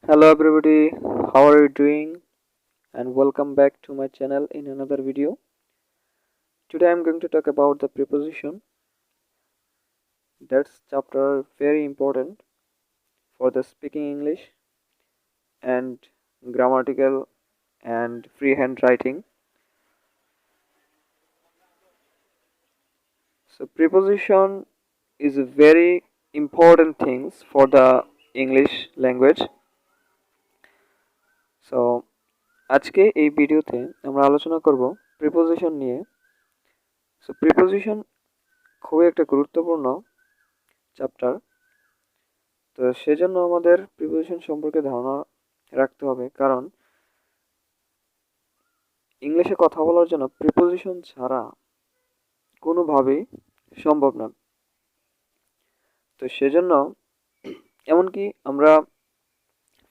Hello everybody, how are you doing? And welcome back to my channel in another video. Today I'm going to talk about the preposition. That's chapter very important for the speaking English and grammatical and freehand writing. So preposition is a very important things for the English language. So আজকে এই ভিডিওতে আমরা আলোচনা করব preposition নিয়ে। So preposition খুবই একটা গুরুত্বপূর্ণ চ্যাপ্টার। তো সেজন্য আমাদের প্রিপোজিশন সম্পর্কে ধারণা রাখতে হবে, কারণ ইংলিশে কথা বলার জন্য প্রিপোজিশন ছাড়া কোনোভাবেই সম্ভব না। তো সেজন্য এমনকি আমরা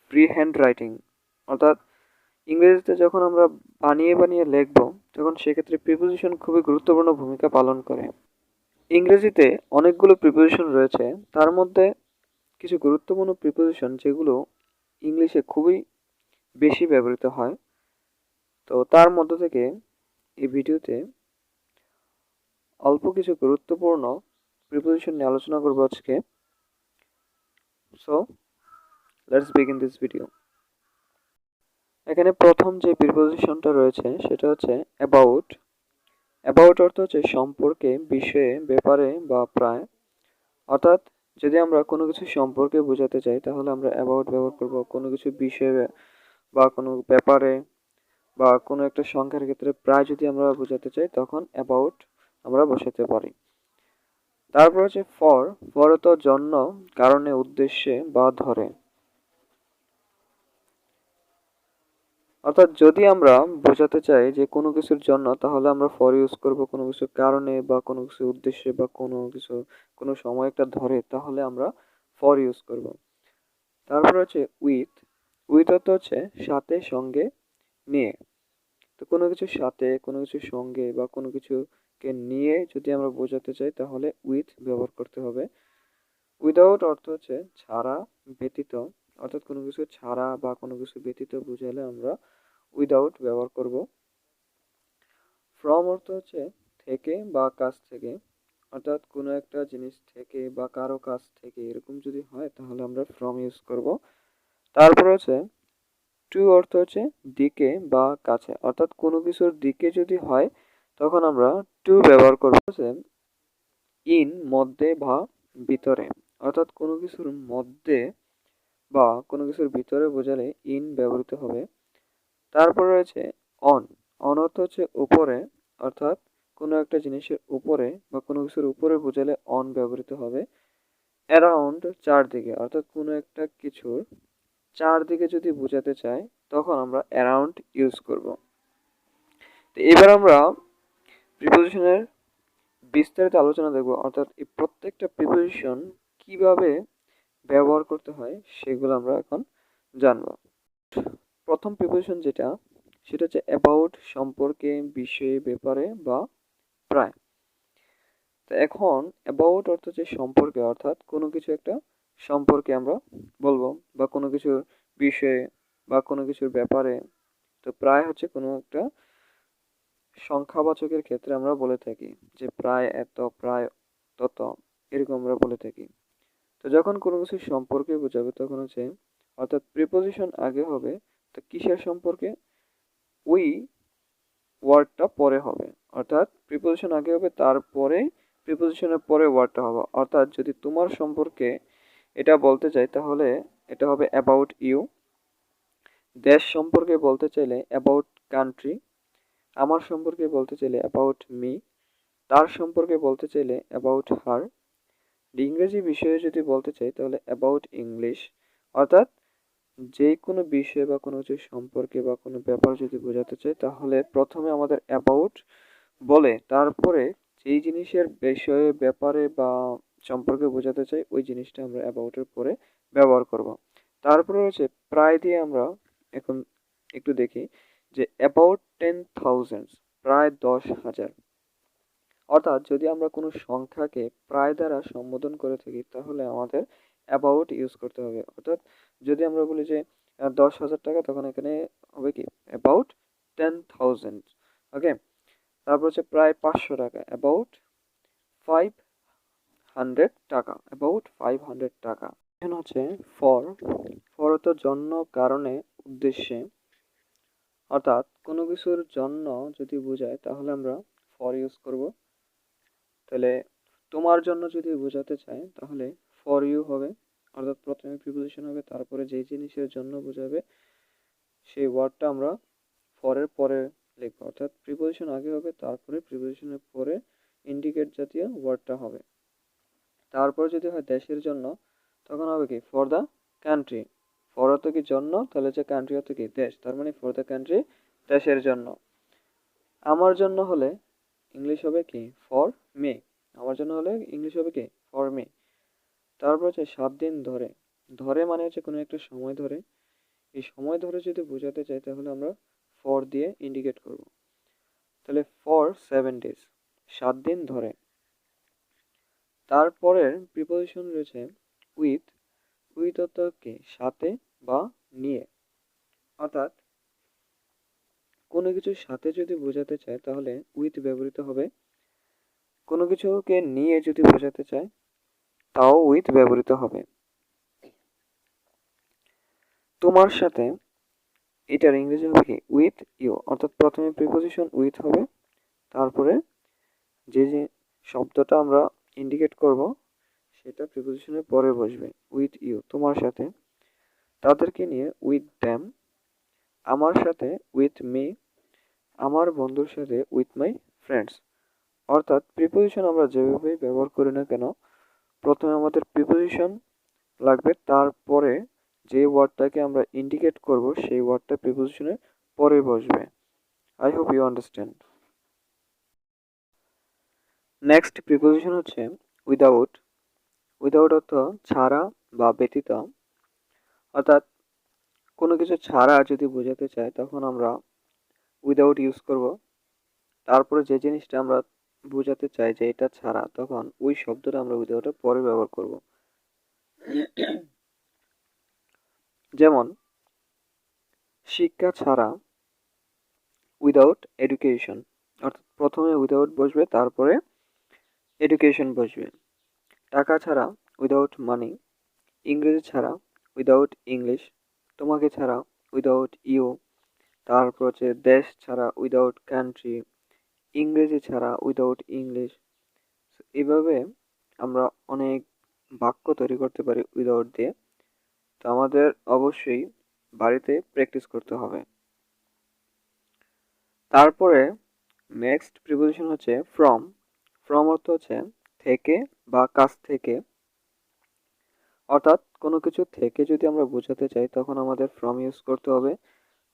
ফ্রি হ্যান্ড রাইটিং অর্থাৎ ইংরেজিতে যখন আমরা বানিয়ে বানিয়ে লিখব, তখন সেক্ষেত্রে প্রিপোজিশন খুবই গুরুত্বপূর্ণ ভূমিকা পালন করে। ইংরেজিতে অনেকগুলো প্রিপোজিশন রয়েছে, তার মধ্যে কিছু গুরুত্বপূর্ণ প্রিপোজিশন যেগুলো ইংলিশে খুবই বেশি ব্যবহৃত হয়। তো তার মধ্য থেকে এই ভিডিওতে অল্প কিছু গুরুত্বপূর্ণ প্রিপোজিশন নিয়ে আলোচনা করব আজকে। So let's begin this video. এখানে প্রথম যে প্রিপোজিশনটা রয়েছে সেটা হচ্ছে অ্যাবাউট। অ্যাবাউট অর্থ হচ্ছে সম্পর্কে, বিষয়ে, ব্যাপারে বা প্রায়। অর্থাৎ যদি আমরা কোনো কিছু সম্পর্কে বোঝাতে চাই তাহলে আমরা অ্যাবাউট ব্যবহার করব। কোনো কিছু বিষয়ে বা কোনো ব্যাপারে বা কোনো একটা সংখ্যার ক্ষেত্রে প্রায় যদি আমরা বোঝাতে চাই তখন অ্যাবাউট আমরা বসাতে পারি। তারপর হচ্ছে ফর। ফর তো জন্য, কারণে, উদ্দেশ্যে বা ধরে। অর্থাৎ যদি আমরা বোঝাতে চাই যে কোনো কিছুর জন্য তাহলে আমরা ফর ইউজ করব, কোনো কিছুর কারণে বা কোনো কিছুর উদ্দেশ্যে বা কোনো কিছু কোনো সময় একটা ধরে তাহলে আমরা ফর ইউজ করব। তারপর হচ্ছে উইথ। উইথ অর্থ হচ্ছে সাথে, সঙ্গে, নিয়ে। তো কোনো কিছুর সাথে, কোনো কিছুর সঙ্গে বা কোনো কিছুকে নিয়ে যদি আমরা বোঝাতে চাই তাহলে উইথ ব্যবহার করতে হবে। উইদাউট অর্থ হচ্ছে ছাড়া, ব্যতীত। অর্থাৎ কোনো কিছু ছাড়া বা কোনো কিছু ব্যতীত বুঝালে আমরা উইদাউট ব্যবহার করব। ফ্রম অর্থ হচ্ছে থেকে বা কাছ থেকে। অর্থাৎ কোনো একটা জিনিস থেকে বা কারো কাছ থেকে এরকম যদি হয় তাহলে আমরা ফ্রম ইউজ করব। তারপর হচ্ছে টু অর্থ হচ্ছে দিকে বা কাছে। অর্থাৎ কোনো কিছুর দিকে যদি হয় তখন আমরা টু ব্যবহার করব। ইন মধ্যে বা ভিতরে। অর্থাৎ কোনো কিছুর মধ্যে বা কোনো কিছুর ভিতরে বোঝালে ইন ব্যবহৃত হবে। তারপর রয়েছে অন। অন অর্থ হচ্ছে উপরে। অর্থাৎ কোনো একটা জিনিসের উপরে বা কোনো কিছুর উপরে বোঝালে অন ব্যবহৃত হবে। অ্যারাউন্ড চারদিকে। অর্থাৎ কোনো একটা কিছুর চারদিকে যদি বোঝাতে চাই তখন আমরা অ্যারাউন্ড ইউজ করব। তো এবার আমরা প্রিপোজিশনের বিস্তারিত আলোচনা দেখব, অর্থাৎ এই প্রত্যেকটা প্রিপোজিশন কিভাবে ব্যবহার করতে হয় সেগুলো আমরা এখন জানব। প্রথম প্রিপোজিশন যেটা সেটা হচ্ছে অ্যাবাউট, সম্পর্কে, বিষয়ে, ব্যাপারে বা প্রায়। তো এখন অ্যাবাউট অর্থ হচ্ছে সম্পর্কে, অর্থাৎ কোনো কিছু একটা সম্পর্কে আমরা বলবো বা কোনো কিছুর বিষয়ে বা কোনো কিছুর ব্যাপারে। তো প্রায় হচ্ছে কোনো একটা সংখ্যাবাচকের ক্ষেত্রে আমরা বলে থাকি যে প্রায় এত, প্রায় তত, এরকম আমরা বলে থাকি। তো যখন কোনো কিছু সম্পর্কে বোঝাবে তখন হচ্ছে অর্থাৎ প্রিপোজিশন আগে হবে। তো কিসের সম্পর্কে? ওই ওয়ার্ডটা পরে হবে। অর্থাৎ প্রিপোজিশন আগে হবে, তারপরে প্রিপোজিশনের পরে ওয়ার্ডটা হবে। অর্থাৎ যদি তোমার সম্পর্কে এটা বলতে চাই তাহলে এটা হবে অ্যাবাউট ইউ। দেশ সম্পর্কে বলতে চাইলে অ্যাবাউট কান্ট্রি। আমার সম্পর্কে বলতে চাইলে অ্যাবাউট মি। তার সম্পর্কে বলতে চাইলে অ্যাবাউট হার। ইংরেজি বিষয়ে যদি বলতে চাই তাহলে অ্যাবাউট ইংলিশ। অর্থাৎ যে কোনো বিষয় বা কোনো কিছু সম্পর্কে বা কোনো ব্যাপার যদি বোঝাতে চাই তাহলে প্রথমে আমাদের অ্যাবাউট বলে তারপরে যেই জিনিসের বিষয়ে, ব্যাপারে বা সম্পর্কে বোঝাতে চাই ওই জিনিসটা আমরা অ্যাবাউটের পরে ব্যবহার করব। তারপরে হচ্ছে প্রায় দিয়ে আমরা এখন একটু দেখি যে অ্যাবাউট 10,000, প্রায় 10,000। অর্থাৎ যদি আমরা কোনো সংখ্যাকে প্রায় দ্বারা সম্বোধন করে থাকি তাহলে আমাদের অ্যাবাউট ইউজ করতে হবে। অর্থাৎ যদি আমরা বলি যে 10,000 টাকা, তখন এখানে হবে কি অ্যাবাউট 10,000। ওকে, তারপর হচ্ছে প্রায় 500 টাকা, অ্যাবাউট 500 টাকা, অ্যাবাউট 500 টাকা। এখানে হচ্ছে ফর, ফর অর্থ জন্য, কারণে, উদ্দেশ্যে। অর্থাৎ কোনো কিছুর জন্য যদি বোঝায় তাহলে আমরা ফর ইউজ করব। তাহলে তোমার জন্য যদি বোঝাতে চাই তাহলে ফর ইউ হবে, অর্থাৎ প্রথমে প্রিপোজিশন হবে, তারপরে যেই জিনিসের জন্য বোঝাবে সেই ওয়ার্ডটা আমরা ফরের পরে লিখবো, অর্থাৎ প্রিপোজিশন আগে হবে, তারপরে প্রিপোজিশনের পরে ইন্ডিকেট জাতীয় ওয়ার্ডটা হবে। তারপরে যদি হয় দেশের জন্য, তখন হবে কি ফর দ্য কান্ট্রি। ফর অর্থ কি জন্য, তাহলে হচ্ছে কান্ট্রি অর্থ কি দেশ, তার মানে ফর দ্য কান্ট্রি, দেশের জন্য। আমার জন্য হলে ইংলিশ হবে কি ফর মে, আমার জন্য হলে ইংলিশ হবে কি ফর মে। তারপর হচ্ছে 7 দিন ধরে, ধরে মানে হচ্ছে কোনো একটা সময় ধরে, এই সময় ধরে যদি বোঝাতে চাই তাহলে আমরা ফর দিয়ে ইন্ডিকেট করব। তাহলে ফর 7 days, 7 দিন ধরে। তারপরের প্রিপোজিশন রয়েছে উইথ, উইথ অর্থ কি সাথে বা নিয়ে। অর্থাৎ কোনো কিছুর সাথে যদি বোঝাতে চায় তাহলে উইথ ব্যবহৃত হবে, কোনো কিছুকে নিয়ে যদি বোঝাতে চায় তাও উইথ ব্যবহৃত হবে। তোমার সাথে, এটার ইংরেজি হবে কি উইথ ইউ, অর্থাৎ প্রথমে প্রিপোজিশন উইথ হবে, তারপরে যে যে শব্দটা আমরা ইন্ডিকেট করব সেটা প্রিপোজিশনের পরে বসবে। উইথ ইউ তোমার সাথে, তাদেরকে নিয়ে উইথ দ্যাম, আমার সাথে উইথ মি, আমার বন্ধুর সাথে উইথ মাই ফ্রেন্ডস। অর্থাৎ প্রিপোজিশন আমরা যেভাবেই ব্যবহার করি না কেন, প্রথমে আমাদের প্রিপোজিশন লাগবে, তারপরে যে ওয়ার্ডটাকে আমরা ইন্ডিকেট করব সেই ওয়ার্ডটা প্রিপোজিশনের পরে বসবে। I hope you understand. Next preposition হচ্ছে উইদাউট। উইদাউট অর্থ ছাড়া বা ব্যতীত। অর্থাৎ কোনো কিছু ছাড়া যদি বোঝাতে চাই তখন আমরা উইদাউট ইউজ করব। তারপরে যে জিনিসটা আমরা বোঝাতে চাই যে এটা ছাড়া, তখন ওই শব্দটা আমরা উইদাউটের পরে ব্যবহার করব। যেমন শিক্ষা ছাড়া, উইদাউট এডুকেশন, অর্থাৎ প্রথমে উইদাউট বসবে, তারপরে এডুকেশন বসবে। টাকা ছাড়া, উইদাউট মানি। ইংরেজি ছাড়া, উইদাউট ইংলিশ। তোমাকে ছাড়া, উইদাউট ইউ। তারপর হচ্ছে দেশ ছাড়া, উইদাউট কান্ট্রি। ইংরেজি ছাড়া, উইদাউট ইংলিশ। এইভাবে আমরা অনেক বাক্য তৈরি করতে পারি উইদাউট দিয়ে। তো আমাদের অবশ্যই বাড়িতে প্র্যাকটিস করতে হবে। তারপরে নেক্সট প্রিপোজিশন হচ্ছে ফ্রম। ফ্রম অর্থ হচ্ছে থেকে বা কাছ থেকে। অর্থাৎ কোনো কিছু থেকে যদি আমরা বোঝাতে চাই তখন আমাদের ফ্রম ইউজ করতে হবে,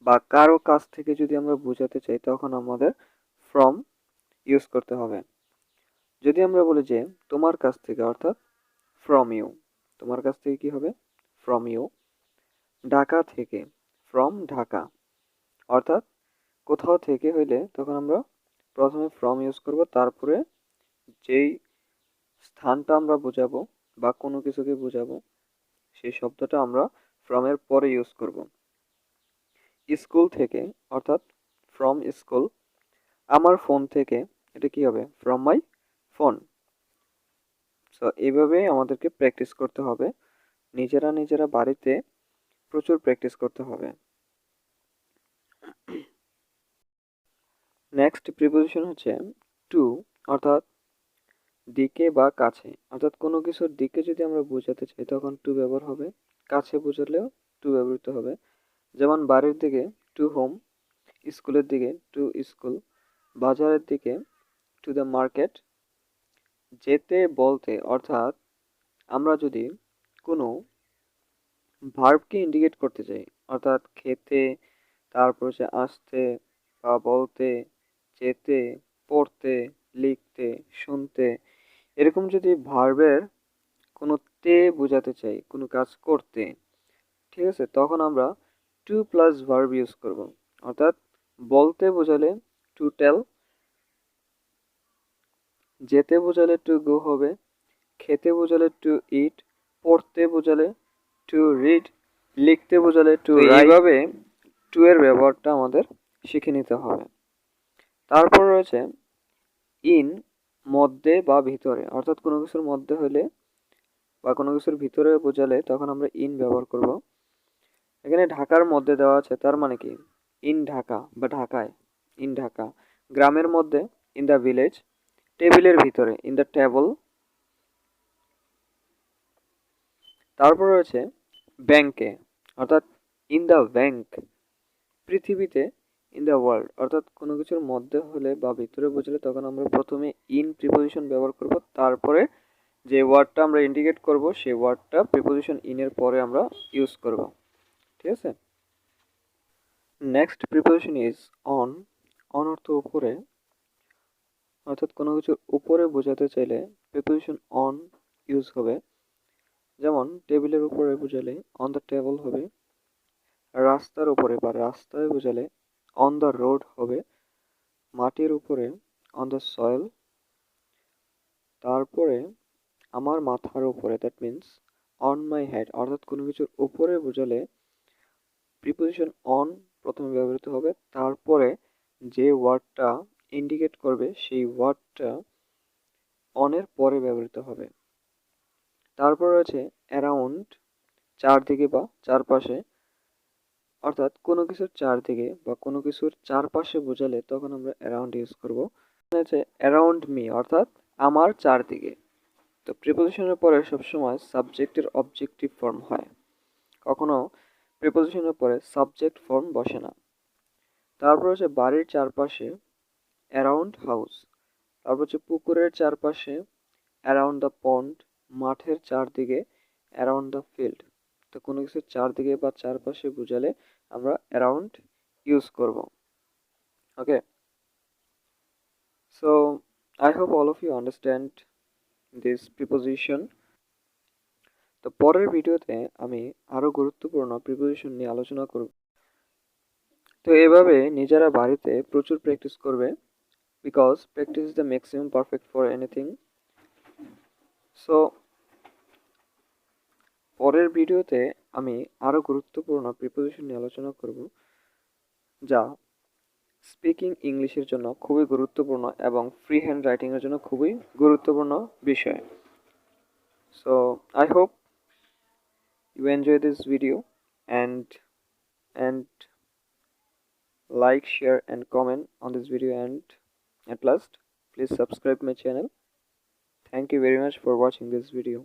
বা কারো কাছ থেকে যদি আমরা বোঝাতে চাই তখন আমাদের ফ্রম ইউজ করতে হবে। যদি আমরা বলি যে তোমার কাছ থেকে, অর্থাৎ ফ্রম ইউ, তোমার কাছ থেকে কি হবে ফ্রম ইউ। ঢাকা থেকে, ফ্রম ঢাকা। অর্থাৎ কোথাও থেকে হইলে তখন আমরা প্রথমে ফ্রম ইউজ করব, তারপরে যেই স্থানটা আমরা বোঝাবো বা কোনো কিছুকে বোঝাবো সেই শব্দটা আমরা ফ্রমের পরে ইউজ করব। স্কুল থেকে, অর্থাৎ ফ্রম স্কুল। আমার ফোন থেকে, এটা কি হবে ফ্রম মাই ফোন। সো এইভাবে আমাদেরকে প্র্যাকটিস করতে হবে, নিজেরা নিজেরা বাড়িতে প্রচুর প্র্যাকটিস করতে হবে। নেক্সট প্রিপোজিশন হচ্ছে টু, অর্থাৎ দিকে বা কাছে। অর্থাৎ কোনো কিছুর দিকে যদি আমরা বোঝাতে চাই তখন টু ব্যবহার হবে, কাছে বোঝালেও টু ব্যবহৃত হবে। যেমন বাড়ির দিকে টু হোম, স্কুলের দিকে টু স্কুল, বাজারের দিকে টু দ্য মার্কেট। যেতে বলতে, অর্থাৎ আমরা যদি কোনো ভার্বকে ইন্ডিকেট করতে চাই, অর্থাৎ খেতে, তারপর হচ্ছে আসতে বা বলতে, যেতে, পড়তে, লিখতে, শুনতে, এরকম যদি ভার্বের কোনো তে বোঝাতে চাই কোনো কাজ করতে, ঠিক আছে, তখন আমরা টু প্লাস ভার্ব ইউজ করব। অর্থাৎ বলতে বোঝালে টু টেল, যেতে বোঝালে টু গো হবে, খেতে বোঝালে টু ইট, পড়তে বোঝালে টু রিড, লিখতে বোঝালে টু, এইভাবে টু এর ব্যবহারটা আমাদের শিখে নিতে হবে। তারপর রয়েছে ইন, মধ্যে বা ভিতরে, অর্থাৎ কোনো কিছুর মধ্যে হলে বা কোনো কিছুর ভিতরে বোঝালে তখন আমরা ইন ব্যবহার করব। এখানে ঢাকার মধ্যে দেওয়া আছে, তার মানে কি ইন ঢাকা বা ঢাকায়, ইন ঢাকা। গ্রামের মধ্যে ইন দ্য ভিলেজ। টেবিলের ভিতরে ইন দ্য টেবল। তারপর রয়েছে ব্যাংকে, অর্থাৎ ইন দ্য ব্যাংক। পৃথিবীতে ইন দ্য ওয়ার্ল্ড, অর্থাৎ কোনো কিছুর মধ্যে হলে বা ভিতরে বোঝালে তখন আমরা প্রথমে ইন প্রিপোজিশন ব্যবহার করব, তারপরে যে ওয়ার্ডটা আমরা ইন্ডিকেট করব সেই ওয়ার্ডটা প্রিপোজিশন ইনের পরে আমরা ইউজ করব। ঠিক আছে। Next preposition is on. On অর্থ উপরে, অর্থাৎ কোনো কিছুর উপরে বোঝাতে চাইলে প্রিপোজিশন অন ইউজ হবে। যেমন টেবিলের উপরে বোঝালে অন দ্য টেবল হবে, রাস্তার উপরে বা রাস্তায় বোঝালে অন দ্য রোড হবে, মাটির উপরে অন দ্য সয়েল। তারপরে আমার মাথার উপরে, that means on my head, অর্থাৎ কোনো কিছুর উপরে বোঝালে প্রিপোজিশন অন প্রথমে ব্যবহৃত হবে, তারপরে যে ওয়ার্ডটা ইন্ডিকেট করবে সেই ওয়ার্ডটা অনের পরে ব্যবহৃত হবে। তারপর রয়েছে অ্যারাউন্ড, চারদিকে বা চারপাশে, অর্থাৎ কোনো কিছুর চারদিকে বা কোনো কিছুর চারপাশে বোঝালে তখন আমরা অ্যারাউন্ড ইউজ করব। আছে অ্যারাউন্ড মি, অর্থাৎ আমার চারদিকে। তো প্রিপোজিশনের পরে সবসময় সাবজেক্টের অবজেক্টিভ ফর্ম হয়, কখনো প্রিপোজিশনের পরে সাবজেক্ট ফর্ম বসে না। তারপর হচ্ছে বাড়ির চারপাশে অ্যারাউন্ড হাউস। তারপর হচ্ছে পুকুরের চারপাশে অ্যারাউন্ড দ্য পন্ড, মাঠের চারদিকে অ্যারাউন্ড দ্য ফিল্ড। তো কোনো কিছুর চারদিকে বা চারপাশে বোঝালে আমরা অ্যারাউন্ড ইউজ করব। Okay, so I hope all of you understand this preposition. তো পরের ভিডিওতে আমি আরো গুরুত্বপূর্ণ প্রিপোজিশন নিয়ে আলোচনা করব। তো এভাবে নিজেরা বাড়িতে প্রচুর প্র্যাকটিস করবে, because practice is the maximum perfect for anything. So পরের ভিডিওতে আমি আরো গুরুত্বপূর্ণ প্রিপোজিশন নিয়ে আলোচনা করব, যা স্পিকিং ইংলিশের জন্য খুবই গুরুত্বপূর্ণ এবং ফ্রি হ্যান্ড রাইটিং এর জন্য খুবই গুরুত্বপূর্ণ বিষয়। So I hope you enjoy this video, and like, share and comment on this video, and at last please subscribe my channel. Thank you very much for watching this video.